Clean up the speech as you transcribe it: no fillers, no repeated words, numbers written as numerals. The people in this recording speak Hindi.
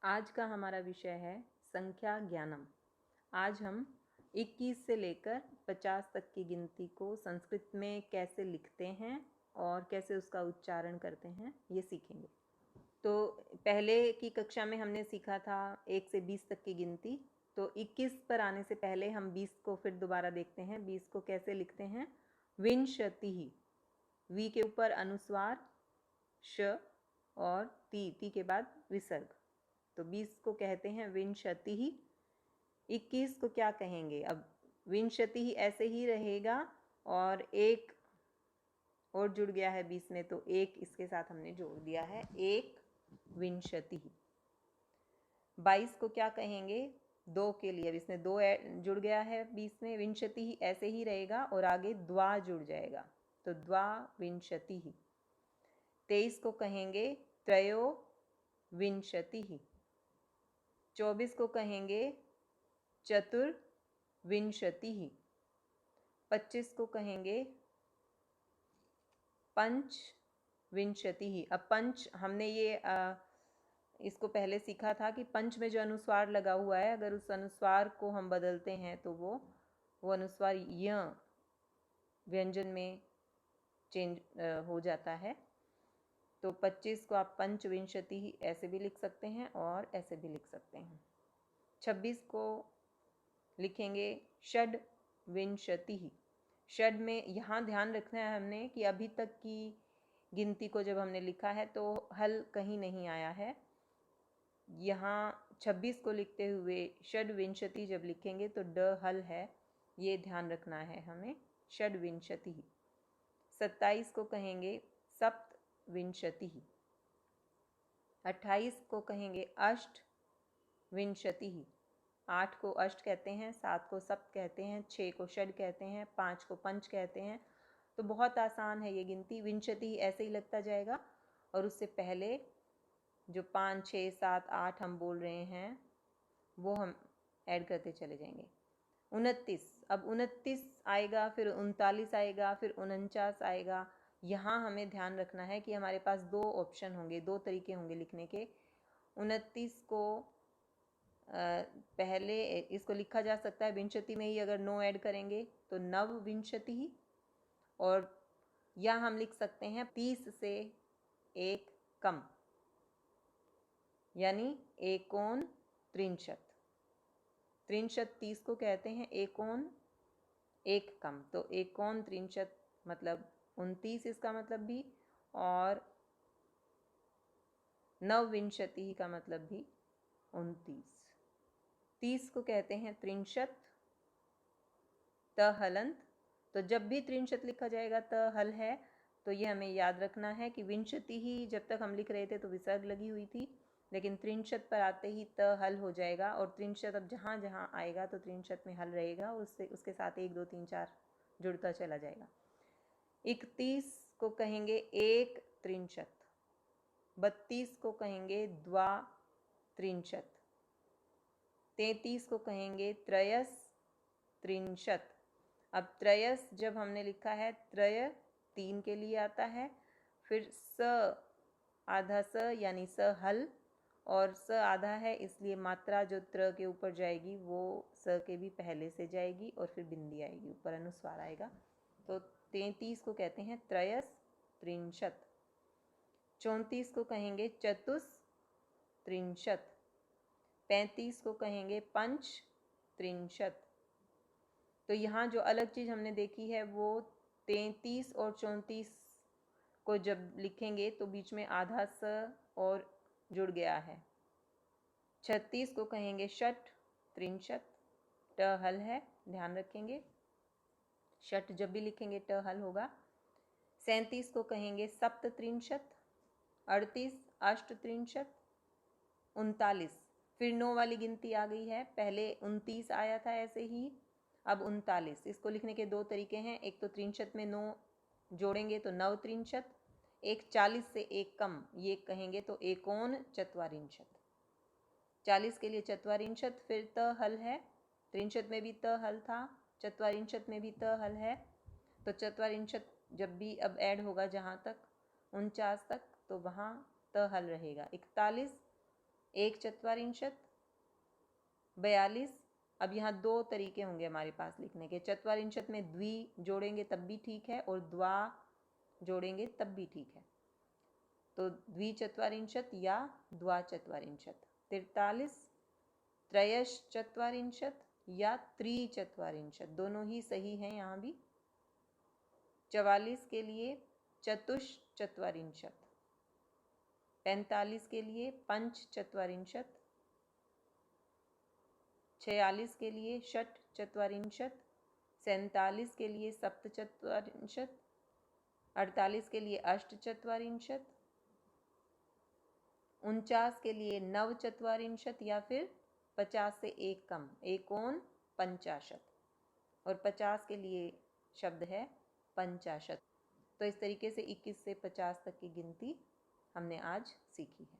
आज का हमारा विषय है संख्या ज्ञानम। आज हम 21 से लेकर 50 तक की गिनती को संस्कृत में कैसे लिखते हैं और कैसे उसका उच्चारण करते हैं ये सीखेंगे। तो पहले की कक्षा में हमने सीखा था 1 से 20 तक की गिनती। तो 21 पर आने से पहले हम 20 को फिर दोबारा देखते हैं। 20 को कैसे लिखते हैं? विंशतिः, वी के ऊपर अनुस्वार श और ती के बाद विसर्ग। तो 20 को कहते हैं विंशतिः। 21 को क्या कहेंगे? अब विंशतिः ऐसे ही रहेगा और एक और जुड़ गया है 20 में, तो एक इसके साथ हमने जोड़ दिया है, एक विंशतिः। 22 को क्या कहेंगे? दो के लिए, अब इसमें दो जुड़ गया है 20 में, विंशतिः ऐसे ही रहेगा और आगे द्वा जुड़ जाएगा, तो द्वा विंशतिः। 23 को कहेंगे त्रयो विंशतिः। 24 को कहेंगे चतुर्विंशतिः। 25 को कहेंगे पंचविंशतिः। अब पंच हमने ये इसको पहले सीखा था कि पंच में जो अनुस्वार लगा हुआ है, अगर उस अनुस्वार को हम बदलते हैं तो वो अनुस्वार य व्यंजन में चेंज हो जाता है। तो 25 को आप पंचविंशतिः ऐसे भी लिख सकते हैं और ऐसे भी लिख सकते हैं। 26 को लिखेंगे षड्विंशतिः। षड में यहाँ ध्यान रखना है हमने कि अभी तक की गिनती को जब हमने लिखा है तो हल कहीं नहीं आया है। यहाँ 26 को लिखते हुए षड्विंशति जब लिखेंगे तो ड हल है, ये ध्यान रखना है हमें। षड्विंशतिः। 27 को कहेंगे सप्तविंशतिः। 28 को कहेंगे अष्टविंशतिः। 8 को अष्ट कहते हैं, 7 को सप्त कहते हैं, 6 को षड कहते हैं, 5 को पंच कहते हैं। तो बहुत आसान है ये गिनती। विंशति ऐसे ही लगता जाएगा और उससे पहले जो 5, 6, 7, 8 हम बोल रहे हैं वो हम ऐड करते चले जाएंगे। 29, अब 29 आएगा, फिर 39 आएगा, फिर 49 आएगा। यहाँ हमें ध्यान रखना है कि हमारे पास दो ऑप्शन होंगे, दो तरीके होंगे लिखने के। 29 को पहले इसको लिखा जा सकता है विंशति में ही, अगर नो ऐड करेंगे तो नवविंशति ही, और या हम लिख सकते हैं 30 से एक कम, यानी एकोन त्रिंशत। त्रिंशत 30 को कहते हैं, एकोन एक कम, तो एकोन त्रिंशत मतलब 29 इसका मतलब भी, और नवविंशति का मतलब भी 29। 30 को कहते हैं त्रिंशत त हलंत। तो जब भी त्रिंशत लिखा जाएगा त हल है, तो ये हमें याद रखना है कि विंशति ही जब तक हम लिख रहे थे तो विसर्ग लगी हुई थी, लेकिन त्रिंशत पर आते ही त हल हो जाएगा। और त्रिंशत अब जहाँ जहाँ आएगा तो त्रिंशत में हल रहेगा, उससे उसके साथ 1, 2, 3, 4 जुड़ता चला जाएगा। 31 को कहेंगे एक त्रिंशत। 32 को कहेंगे द्वा त्रिंशत। 33 को कहेंगे त्रयस त्रिंशत। अब त्रयस जब हमने लिखा है, त्रय 3 के लिए आता है, फिर स आधा स यानी स हल, और स आधा है इसलिए मात्रा जो त्र के ऊपर जाएगी वो स के भी पहले से जाएगी और फिर बिंदी आएगी, ऊपर अनुस्वार आएगा। तो 33 को कहते हैं त्रयस त्रिंशत। 34 को कहेंगे चतुस त्रिंशत। 35 को कहेंगे पंच त्रिंशत। तो यहाँ जो अलग चीज़ हमने देखी है वो 33 और 34 को जब लिखेंगे तो बीच में आधा स और जुड़ गया है। 36 को कहेंगे षट त्रिंशत, ट हल है, ध्यान रखेंगे। षट जब भी लिखेंगे ट हल होगा। 37 को कहेंगे सप्त त्रिंशत। 38 अष्ट त्रिंशत। 39 फिर 9 वाली गिनती आ गई है, पहले 29 आया था ऐसे ही, अब 39। इसको लिखने के दो तरीके हैं, एक तो त्रिंशत में 9 जोड़ेंगे तो नव त्रिंशत, एक 40 से एक कम ये कहेंगे तो एकोन चत्वारिंशत। 40 के लिए चत्वारिंशत, फिर त हल है, त्रिंशत में भी त हल था, चत्वारिंशत में भी त हल है। तो चत्वारिंशत जब भी अब ऐड होगा जहाँ तक 49 तक, तो वहाँ त हल रहेगा। 41 एक चत्वारिंशत, 42। अब यहाँ दो तरीके होंगे हमारे पास लिखने के। चत्वारिंशत में द्वि जोड़ेंगे तब भी ठीक है और द्वा जोड़ेंगे तब भी ठीक है, तो द्विचत्वारिंशत या द्वाचत्वारिंशत। 43 त्रयश्चत्वारिंशत या त्रिचत्वारिंशत, दोनों ही सही हैं यहाँ भी। 44 के लिए चतुश्चत्वारिंशत, 45 के लिए पंचचत्वारिंशत, 46 के लिए षट्चत्वारिंशत, 47 के लिए सप्तचत्वारिंशत, 48 के लिए अष्टचत्वारिंशत, 49 के लिए नवचत्वारिंशत या फिर 50 से एक कम एकोन पंचाशत, और 50 के लिए शब्द है पंचाशत। तो इस तरीके से 21 से 50 तक की गिनती हमने आज सीखी है।